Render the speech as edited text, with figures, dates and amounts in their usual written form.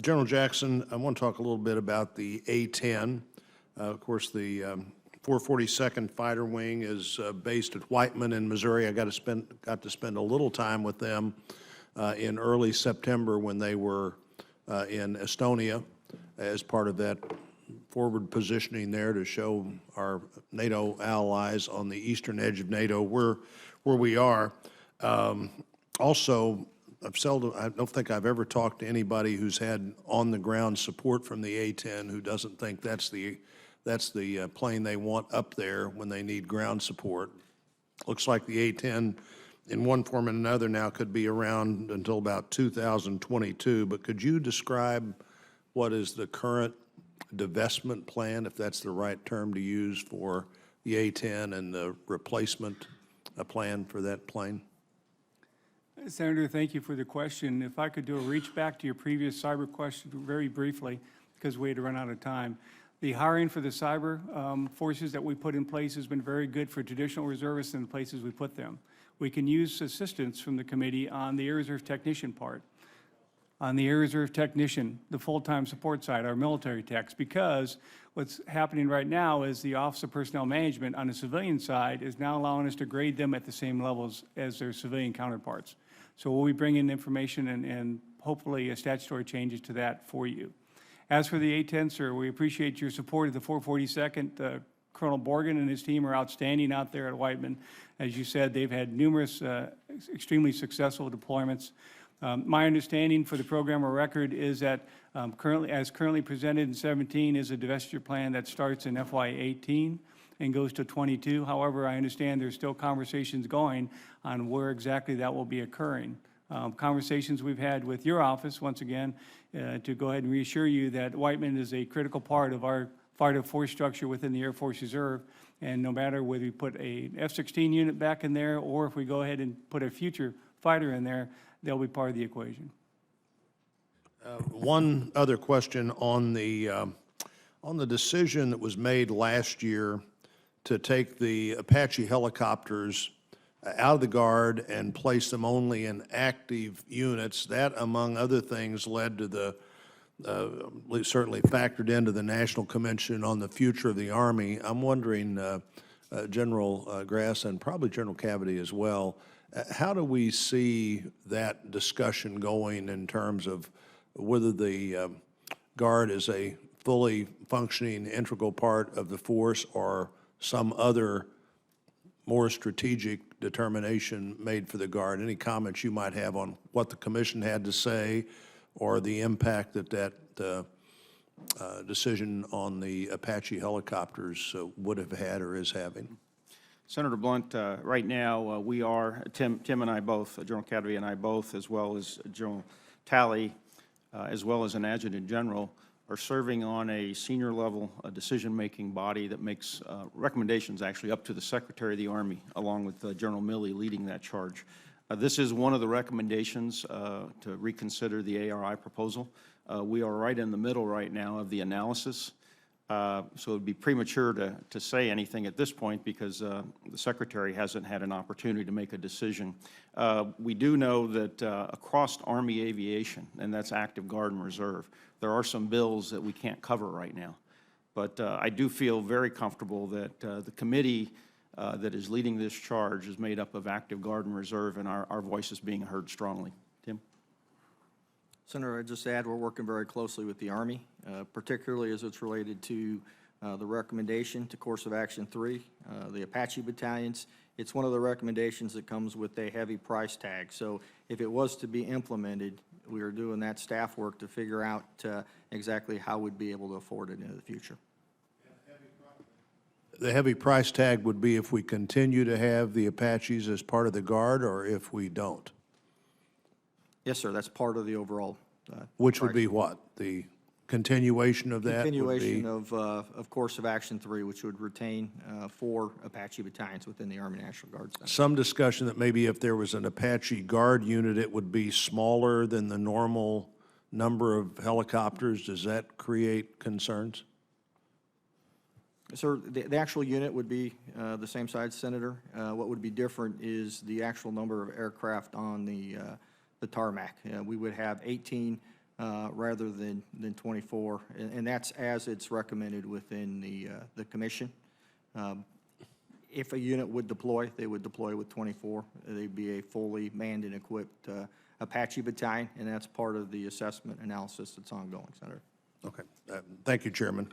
General Jackson, I want to talk a little bit about the A-10. Of course, the 442nd Fighter Wing is based at Whiteman in Missouri. I got to spend a little time with them in early September when they were in Estonia as part of that forward positioning there to show our NATO allies on the eastern edge of NATO where we are. Also, I don't think I've ever talked to anybody who's had on-the-ground support from the A-10 who doesn't think that's the plane they want up there when they need ground support. Looks like the A-10 in one form and another now could be around until about 2022, but could you describe what is the current divestment plan, if that's the right term to use, for the A-10 and the replacement plan for that plane? Senator, thank you for the question. If I could do a reach back to your previous cyber question very briefly, because we had to run out of time. The hiring for the cyber forces that we put in place has been very good for traditional reservists in the places we put them. We can use assistance from the committee on the Air Reserve technician part. On the Air Reserve technician, the full-time support side, our military techs, because what's happening right now is the Office of Personnel Management on the civilian side is now allowing us to grade them at the same levels as their civilian counterparts. So we'll be bringing information and hopefully statutory changes to that for you. As for the A-10, sir, we appreciate your support of the 442nd. Colonel Borgen and his team are outstanding out there at Whiteman. As you said, they've had numerous extremely successful deployments. My understanding for the program of record is that currently presented in 17 is a divestiture plan that starts in FY18 and goes to 22. However, I understand there's still conversations going on where exactly that will be occurring. Conversations we've had with your office, once again, to go ahead and reassure you that Whiteman is a critical part of our fighter force structure within the Air Force Reserve, and no matter whether we put a F-16 unit back in there or if we go ahead and put a future fighter in there, they'll be part of the equation. One other question on the decision that was made last year to take the Apache helicopters out of the Guard and place them only in active units. That, among other things, led to the, certainly factored into the National Convention on the Future of the Army. I'm wondering, General Grass and probably General Kadavy as well, how do we see that discussion going in terms of whether the Guard is a fully functioning, integral part of the force or some other more strategic determination made for the Guard? Any comments you might have on what the Commission had to say or the impact that decision on the Apache helicopters would have had or is having? Senator Blunt, right now we are, Tim and I both, General Kadavy and I both, as well as General Talley, as well as an Adjutant General, are serving on a senior level decision-making body that makes recommendations actually up to the Secretary of the Army, along with General Milley leading that charge. This is one of the recommendations to reconsider the ARI proposal. We are right in the middle right now of the analysis. So it would be premature to say anything at this point because the Secretary hasn't had an opportunity to make a decision. We do know that across Army aviation, and that's active Guard and Reserve, there are some bills that we can't cover right now. But I do feel very comfortable that the committee that is leading this charge is made up of active Guard and Reserve, and our voice is being heard strongly. Tim? Senator, I'd just add we're working very closely with the Army, particularly as it's related to the recommendation to Course of Action 3, the Apache battalions. It's one of the recommendations that comes with a heavy price tag. So if it was to be implemented, we are doing that staff work to figure out exactly how we'd be able to afford it into the future. The heavy price tag would be if we continue to have the Apaches as part of the Guard or if we don't? Yes, sir. That's part of the overall. Which would be what? The continuation of that? Continuation of Course of Action 3, which would retain 4 Apache battalions within the Army National Guard. Some discussion that maybe if there was an Apache Guard unit, it would be smaller than the normal number of helicopters. Does that create concerns? Sir, the actual unit would be the same size, Senator. What would be different is the actual number of aircraft on the tarmac. We would have 18 rather than 24, and that's as it's recommended within the commission. If a unit would deploy, they would deploy with 24. They'd be a fully manned and equipped Apache battalion, and that's part of the assessment analysis that's ongoing, Senator. Okay. Thank you, Chairman.